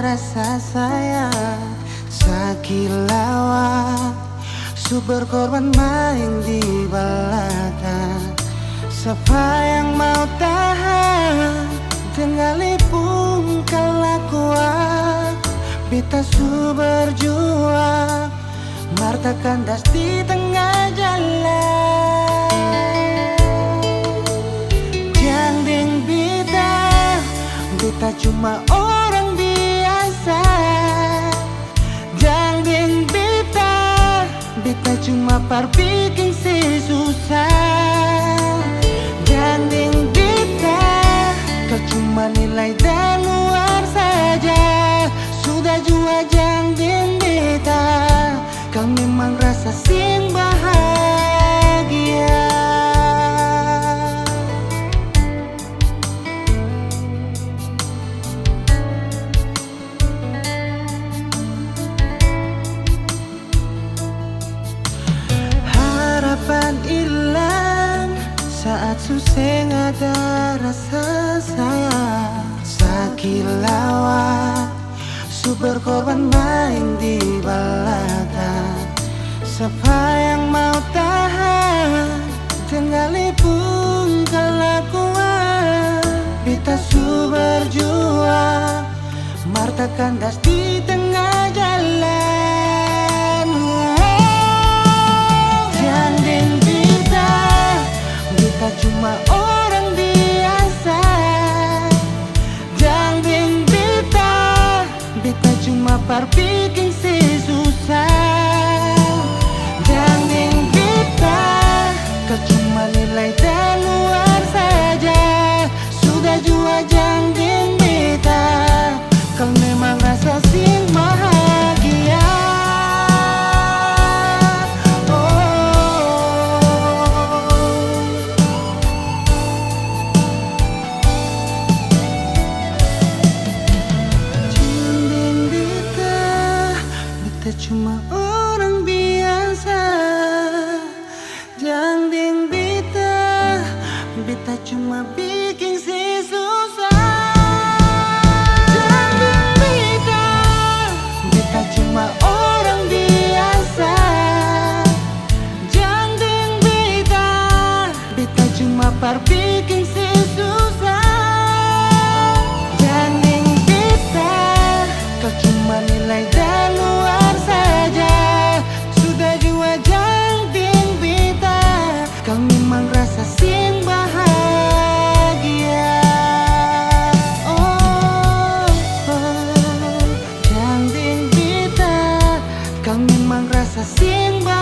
rasa sayang sakilawat su berkorban main di belakang. Siapa yang mau tahan tengalipun kalah kuat, beta su berjuang Marta kandas di tengah jalan. Janding beta cuma orang biasa. Janding beta cuma parbiking si susah. Janding beta kau cuma nilai dan luar saja. Sudah jua janding beta, kau memang rasa sing bahagia. Harapan hilang saat suseng ada rasa sayang sakilawat su berkorban main di belakang. Siapa yang mau tahan tengalipun kalah kuat, beta su berjuang Marta kandas di tengah jalan. Janding beta cuma orang biasa. Janding beta cuma parbiking si susah. Janding beta kau cuma nilai dan luar saja. Sudah jua janding beta, kau memang rasa sing bahagia. Cuma orang biasa. Janding beta cuma bikin si susah. Janding beta cuma orang biasa. Janding beta cuma parbiking si susah. Janding beta kau cuma nilai dan luar saja. Sudah jua janding beta, kau memang rasa sing bahagia. Janding beta, kau memang rasa sing bahagia.